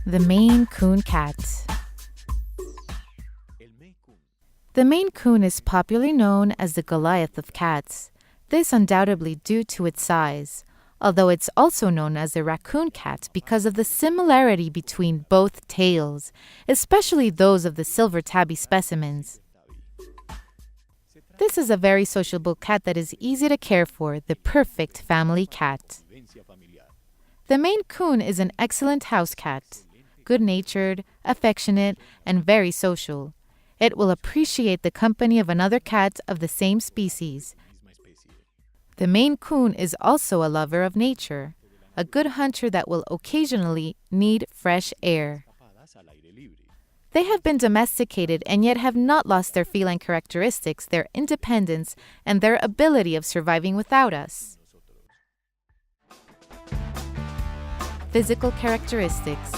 The Maine Coon cat. The Maine Coon is popularly known as the Goliath of cats. This undoubtedly due to its size, although it's also known as the Raccoon cat because of the similarity between both tails, especially those of the silver tabby specimens. This is a very sociable cat that is easy to care for, the perfect family cat. The Maine Coon is an excellent house cat, good-natured, affectionate, and very social. It will appreciate the company of another cat of the same species. The Maine Coon is also a lover of nature, a good hunter that will occasionally need fresh air. They have been domesticated and yet have not lost their feline characteristics, their independence, and their ability of surviving without us. Physical characteristics.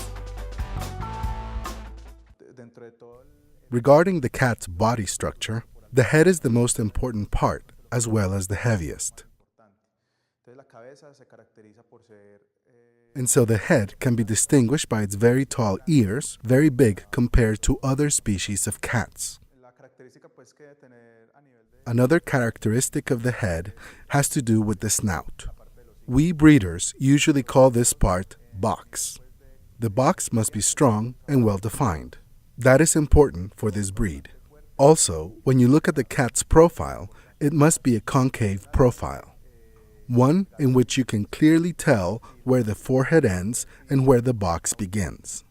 Regarding the cat's body structure, the head is the most important part, as well as the heaviest. And so the head can be distinguished by its very tall ears, very big compared to other species of cats. Another characteristic of the head has to do with the snout. We breeders usually call this part box. The box must be strong and well defined. That is important for this breed. Also, when you look at the cat's profile, it must be a concave profile. One in which you can clearly tell where the forehead ends and where the box begins.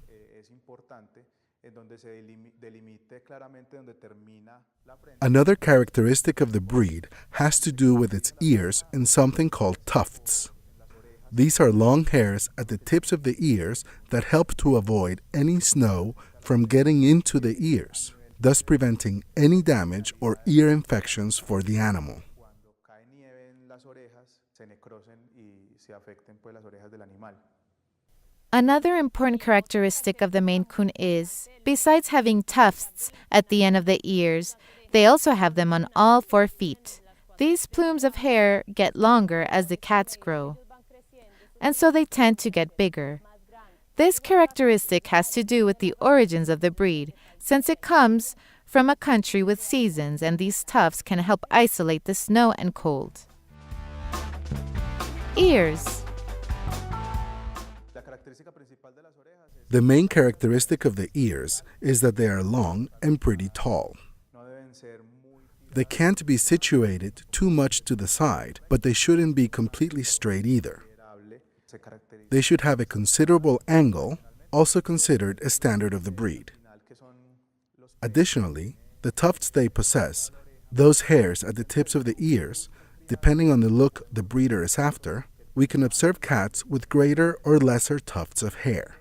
Another characteristic of the breed has to do with its ears and something called tufts. These are long hairs at the tips of the ears that help to avoid any snow from getting into the ears, thus preventing any damage or ear infections for the animal. Another important characteristic of the Maine Coon is, besides having tufts at the end of the ears, they also have them on all 4 feet. These plumes of hair get longer as the cats grow, and so they tend to get bigger. This characteristic has to do with the origins of the breed, since it comes from a country with seasons, and these tufts can help isolate the snow and cold. Ears. The main characteristic of the ears is that they are long and pretty tall. They can't be situated too much to the side, but they shouldn't be completely straight either. They should have a considerable angle, also considered a standard of the breed. Additionally, the tufts they possess, those hairs at the tips of the ears, depending on the look the breeder is after, we can observe cats with greater or lesser tufts of hair.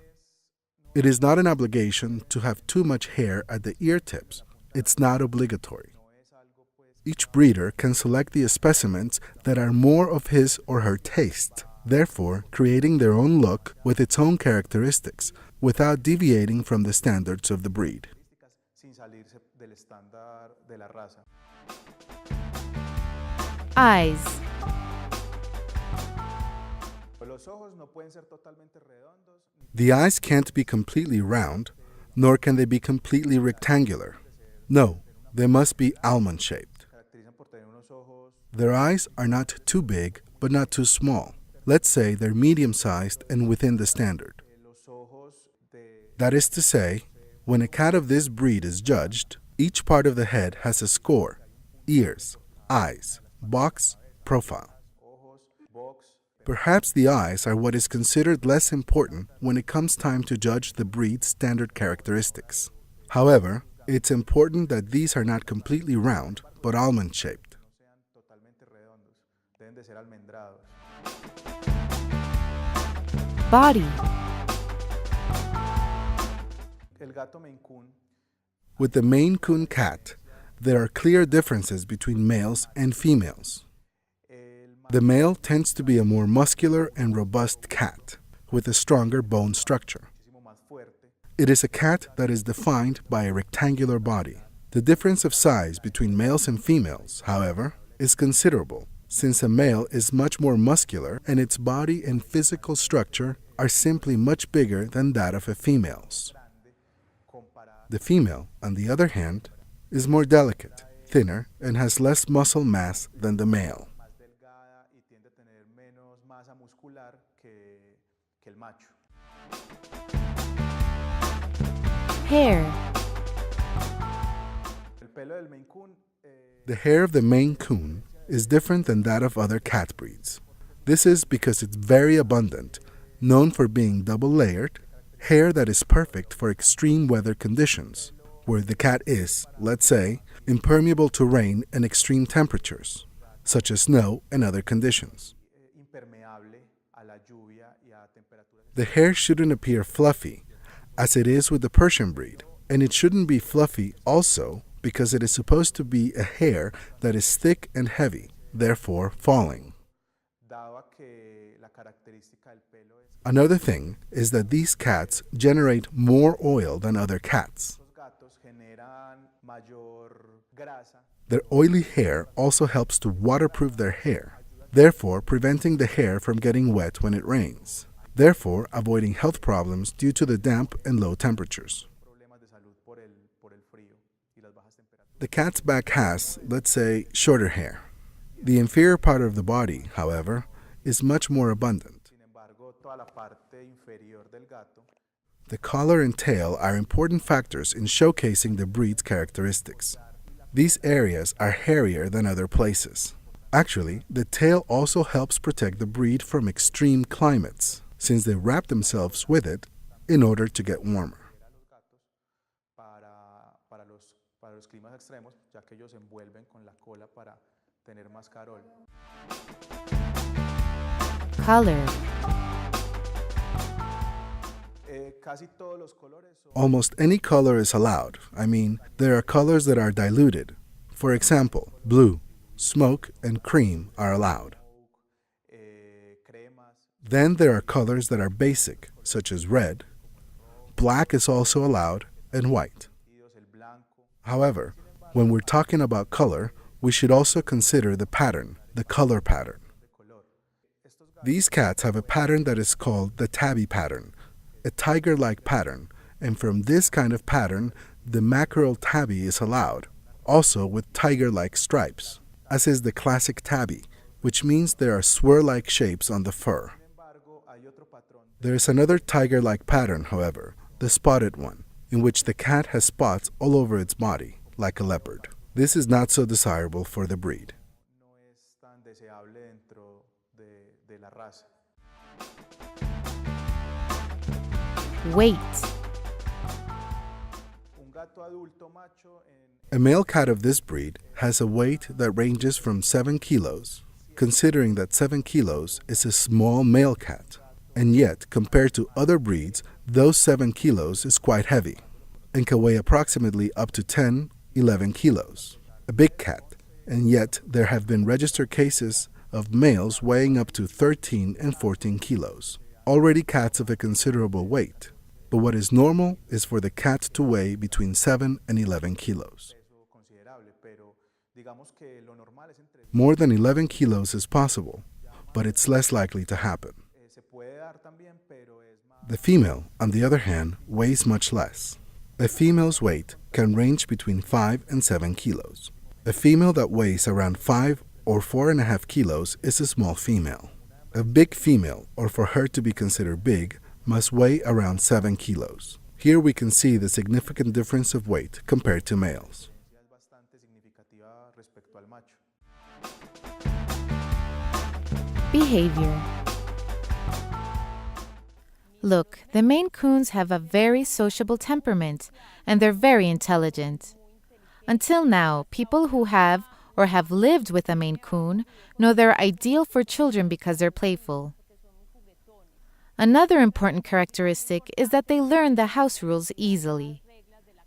It is not an obligation to have too much hair at the ear tips. It's not obligatory. Each breeder can select the specimens that are more of his or her taste, therefore creating their own look with its own characteristics, without deviating from the standards of the breed. Eyes. The eyes can't be completely round, nor can they be completely rectangular. No, they must be almond-shaped. Their eyes are not too big, but not too small. Let's say they're medium-sized and within the standard. That is to say, when a cat of this breed is judged, each part of the head has a score: ears, eyes, box, profile. Perhaps the eyes are what is considered less important when it comes time to judge the breed's standard characteristics. However, it's important that these are not completely round, but almond-shaped. Body. With the Maine Coon cat, there are clear differences between males and females. The male tends to be a more muscular and robust cat, with a stronger bone structure. It is a cat that is defined by a rectangular body. The difference of size between males and females, however, is considerable, since a male is much more muscular and its body and physical structure are simply much bigger than that of a female's. The female, on the other hand, is more delicate, thinner, and has less muscle mass than the male. Hair. The hair of the Maine Coon is different than that of other cat breeds. This is because it's very abundant, known for being double layered, hair that is perfect for extreme weather conditions, where the cat is, let's say, impermeable to rain and extreme temperatures, such as snow and other conditions. The hair shouldn't appear fluffy, as it is with the Persian breed, and it shouldn't be fluffy also because it is supposed to be a hair that is thick and heavy, therefore falling. Another thing is that these cats generate more oil than other cats. Their oily hair also helps to waterproof their hair, therefore preventing the hair from getting wet when it rains, therefore avoiding health problems due to the damp and low temperatures. The cat's back has, let's say, shorter hair. The inferior part of the body, however, is much more abundant. The collar and tail are important factors in showcasing the breed's characteristics. These areas are hairier than other places. Actually, the tail also helps protect the breed from extreme climates, since they wrap themselves with it in order to get warmer. Color. Almost any color is allowed. There are colors that are diluted. For example, blue, smoke, and cream are allowed. Then there are colors that are basic, such as red. Black is also allowed, and white. However, when we're talking about color, we should also consider the pattern, the color pattern. These cats have a pattern that is called the tabby pattern, a tiger-like pattern, and from this kind of pattern, the mackerel tabby is allowed, also with tiger-like stripes, as is the classic tabby, which means there are swirl-like shapes on the fur. There is another tiger-like pattern, however, the spotted one, in which the cat has spots all over its body, like a leopard. This is not so desirable for the breed. Weight. A male cat of this breed has a weight that ranges from 7 kilos, considering that 7 kilos is a small male cat, and yet, compared to other breeds, those 7 kilos is quite heavy, and can weigh approximately up to 10-11 kilos. A big cat, and yet there have been registered cases of males weighing up to 13 and 14 kilos, already cats of a considerable weight. But what is normal is for the cat to weigh between 7 and 11 kilos. More than 11 kilos is possible, but it's less likely to happen. The female, on the other hand, weighs much less. A female's weight can range between 5 and 7 kilos. A female that weighs around 5 or 4.5 kilos is a small female. A big female, or for her to be considered big, must weigh around 7 kilos. Here we can see the significant difference of weight compared to males. Behavior. Look, the Maine Coons have a very sociable temperament, and they're very intelligent. Until now, people who have or have lived with a Maine Coon know they're ideal for children because they're playful. Another important characteristic is that they learn the house rules easily.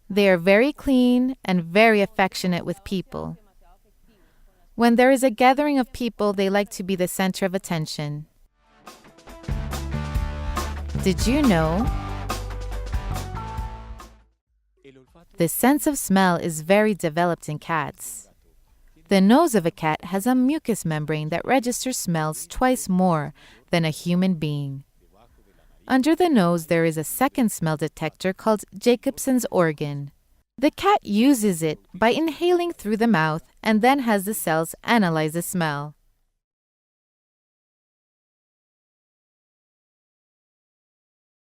They are very clean and very affectionate with people. When there is a gathering of people, they like to be the center of attention. Did you know? The sense of smell is very developed in cats. The nose of a cat has a mucous membrane that registers smells twice more than a human being. Under the nose, there is a second smell detector called Jacobson's organ. The cat uses it by inhaling through the mouth and then has the cells analyze the smell.